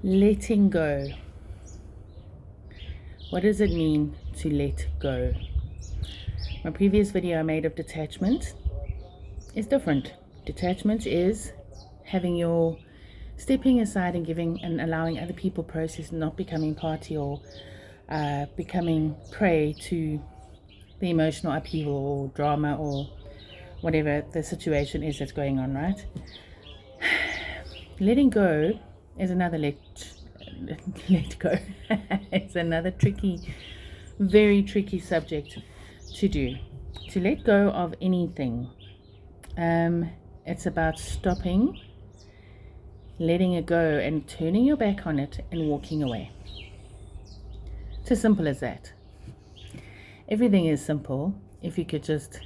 Letting go. What does it mean to let go? My previous video I made of detachment is different. Detachment is stepping aside and giving and allowing other people process, not becoming party or becoming prey to the emotional upheaval or drama or whatever the situation is that's going on, right? Letting go is another let go. It's another very tricky subject to do. To let go of anything, it's about stopping, letting it go, and turning your back on it and walking away. It's as simple as that. Everything is simple if you could just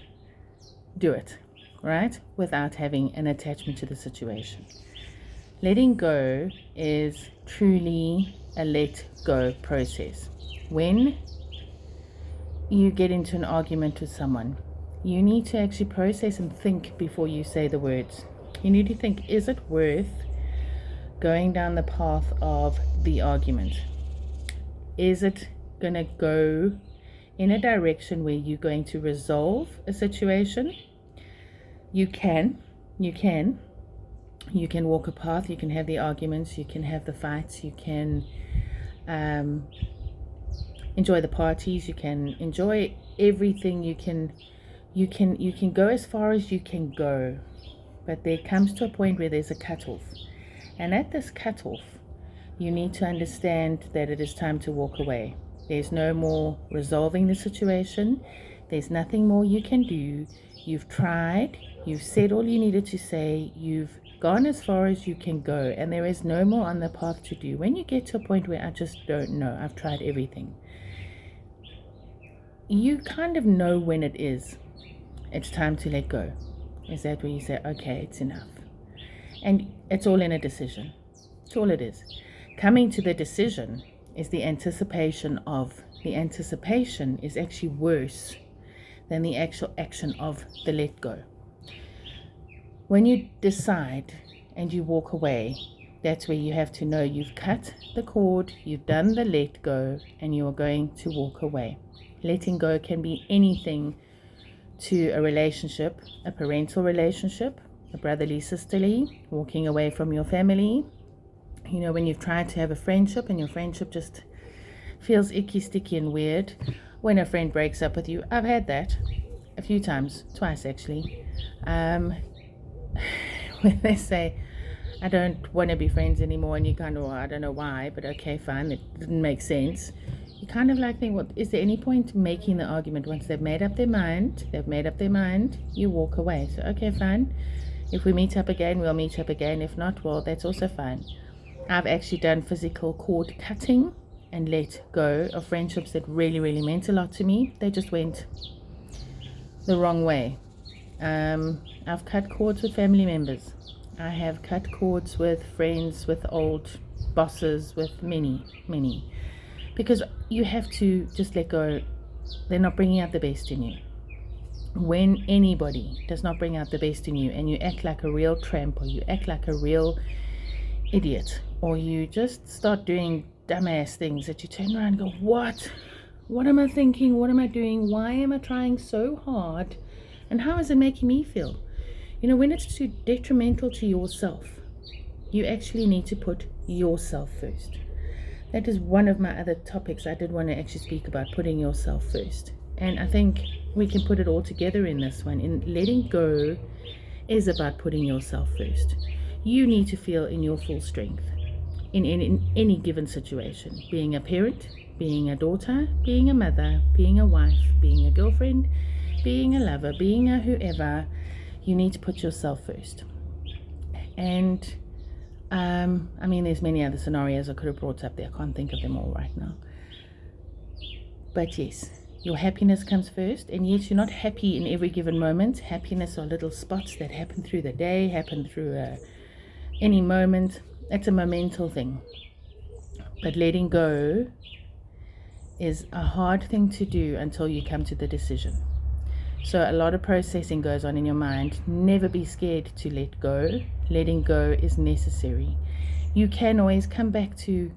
do it, right? Without having an attachment to the situation. Letting go is truly a let go process. When you get into an argument with someone, you need to actually process and think before you say the words. You need to think, is it worth going down the path of the argument? Is it going to go in a direction where you're going to resolve a situation? You can walk a path, you can have the arguments, you can have the fights, you can enjoy the parties, you can enjoy everything, you can go as far as you can go, but there comes to a point where there's a cutoff, and at this cutoff you need to understand that it is time to walk away. There's no more resolving the situation, there's nothing more you can do. You've tried, you've said all you needed to say, you've gone as far as you can go, and there is no more on the path to do. When you get to a point where I just don't know, I've tried everything, you kind of know when it's time to let go. Is that where you say, okay, it's enough? And it's all in a decision. It's all it is. Coming to the decision is the anticipation of. The anticipation is actually worse than the actual action of the let go. When you decide and you walk away, that's where you have to know you've cut the cord, you've done the let go, and you are going to walk away. Letting go can be anything to a relationship, a parental relationship, a brotherly, sisterly, walking away from your family. You know, when you've tried to have a friendship and your friendship just feels icky, sticky, and weird. When a friend breaks up with you, I've had that a few times, twice actually. When they say, I don't want to be friends anymore, and you kind of, well, I don't know why, but okay, fine, it didn't make sense. You kind of like think, well, is there any point making the argument? Once they've made up their mind, you walk away. So, okay, fine. If we meet up again, we'll meet up again. If not, well, that's also fine. I've actually done physical cord cutting and let go of friendships that really, really meant a lot to me. They just went the wrong way. I've cut cords with family members. I have cut cords with friends, with old bosses, with many, because you have to just let go. They're not bringing out the best in you. When anybody does not bring out the best in you, and you act like a real tramp, or you act like a real idiot, or you just start doing dumbass things that you turn around and go, what am I thinking, what am I doing, why am I trying so hard, and how is it making me feel? You know, when it's too detrimental to yourself, you actually need to put yourself first. That is one of my other topics I did want to actually speak about, putting yourself first. And I think we can put it all together in this one. In letting go is about putting yourself first. You need to feel in your full strength in any given situation, being a parent, being a daughter, being a mother, being a wife, being a girlfriend, being a lover, being a whoever. You need to put yourself first. And I mean, there's many other scenarios I could have brought up there. I can't think of them all right now. But yes, your happiness comes first. And yes, you're not happy in every given moment. Happiness are little spots that happen through the day, happen through any moment. It's a momental thing. But letting go is a hard thing to do until you come to the decision. So a lot of processing goes on in your mind. Never be scared to let go. Letting go is necessary. You can always come back to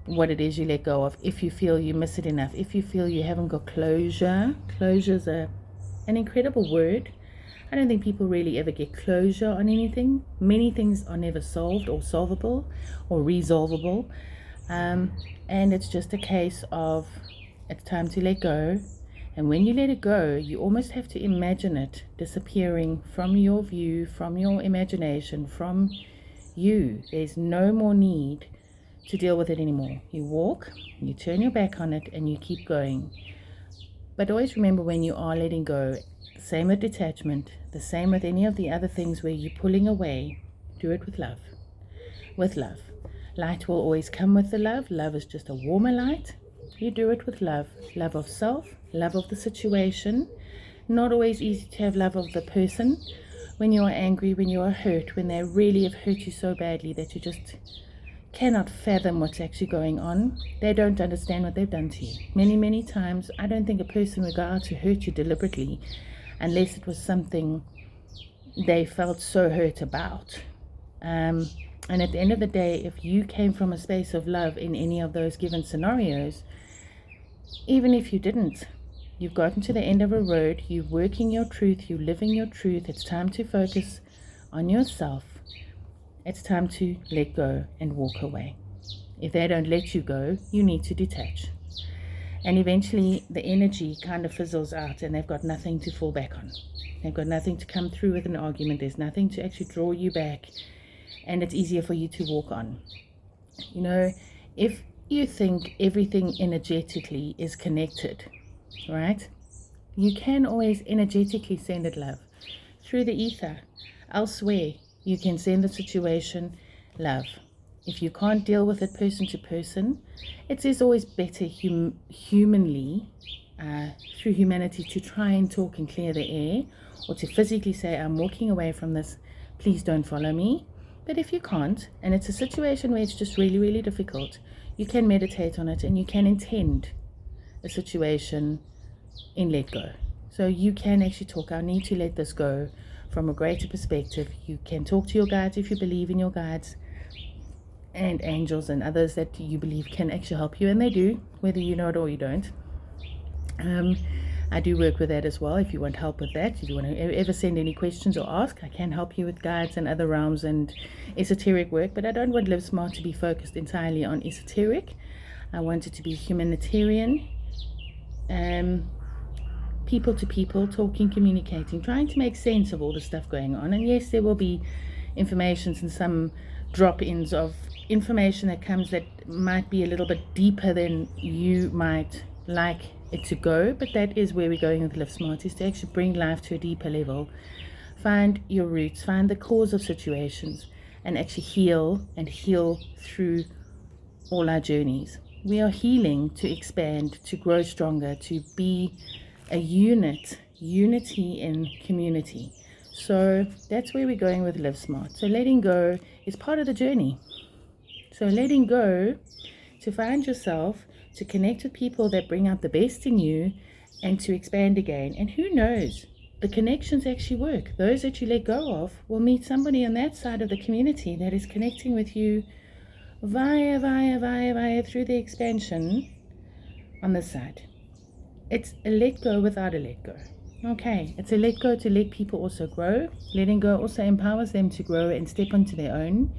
what it is you let go of if you feel you miss it enough, if you feel you haven't got closure. Closure's an incredible word. I don't think people really ever get closure on anything. Many things are never solved or solvable or resolvable. And it's just a case of it's time to let go. And when you let it go, you almost have to imagine it disappearing from your view, from your imagination, from you. There's no more need to deal with it anymore. You walk, you turn your back on it, and you keep going. But always remember, when you are letting go, same with detachment, the same with any of the other things where you're pulling away, do it with love. With love. Light will always come with the love. Love is just a warmer light. You do it with love. Love of self, love of the situation. Not always easy to have love of the person. When you are angry, when you are hurt, when they really have hurt you so badly that you just cannot fathom what's actually going on. They don't understand what they've done to you. Many, many times, I don't think a person would go out to hurt you deliberately unless it was something they felt so hurt about. And at the end of the day, if you came from a space of love in any of those given scenarios, even if you didn't, you've gotten to the end of a road, you're working your truth, you're living your truth. It's time to focus on yourself. It's time to let go and walk away. If they don't let you go, you need to detach. And eventually the energy kind of fizzles out and they've got nothing to fall back on. They've got nothing to come through with an argument. There's nothing to actually draw you back. And it's easier for you to walk on. You know, if you think everything energetically is connected, right? You can always energetically send it love through the ether. Elsewhere, you can send the situation love. If you can't deal with it person to person, it is always better humanly, through humanity, to try and talk and clear the air, or to physically say, I'm walking away from this, please don't follow me. But if you can't, and it's a situation where it's just really, really difficult, you can meditate on it and you can intend a situation in let go. So you can actually talk, I need to let this go from a greater perspective. You can talk to your guides if you believe in your guides and angels and others that you believe can actually help you, and they do, whether you know it or you don't. I do work with that as well. If you want help with that, if you want to ever send any questions or ask, I can help you with guides and other realms and esoteric work. But I don't want Live Smart to be focused entirely on esoteric. I want it to be humanitarian, people to people, talking, communicating, trying to make sense of all the stuff going on. And yes, there will be informations and some drop-ins of information that comes that might be a little bit deeper than you might like it to go, but that is where we're going with Live Smart, is to actually bring life to a deeper level. Find your roots, find the cause of situations, and actually heal through all our journeys. We are healing to expand, to grow stronger, to be a unity in community. So that's where we're going with Live Smart. So letting go is part of the journey. So letting go to find yourself, to connect with people that bring out the best in you, and to expand again. And who knows, the connections actually work. Those that you let go of will meet somebody on that side of the community that is connecting with you via through the expansion on this side. It's a let go without a let go. Okay, it's a let go to let people also grow. Letting go also empowers them to grow and step onto their own.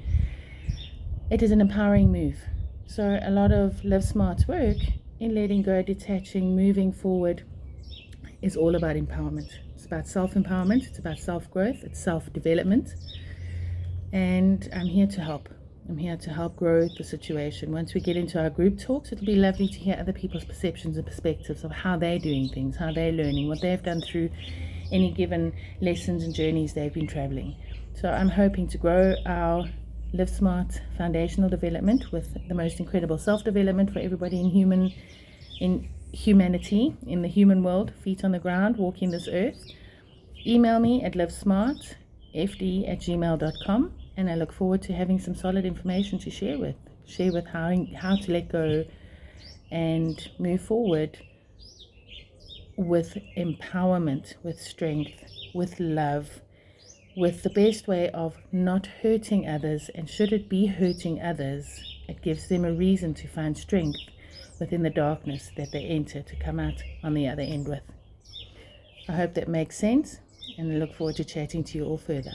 It is an empowering move. So a lot of Live Smart's work in letting go, detaching, moving forward is all about empowerment. It's about self-empowerment, it's about self-growth, it's self-development. And I'm here to help. I'm here to help grow the situation. Once we get into our group talks, it'll be lovely to hear other people's perceptions and perspectives of how they're doing things, how they're learning, what they've done through any given lessons and journeys they've been traveling. So I'm hoping to grow our Live Smart foundational development with the most incredible self-development for everybody in humanity, in the human world, feet on the ground, walking this earth. Email me at livesmartfd@gmail.com, and I look forward to having some solid information to share with how to let go and move forward with empowerment, with strength, with love, with the best way of not hurting others, and should it be hurting others, it gives them a reason to find strength within the darkness that they enter to come out on the other end with. I hope that makes sense, and I look forward to chatting to you all further.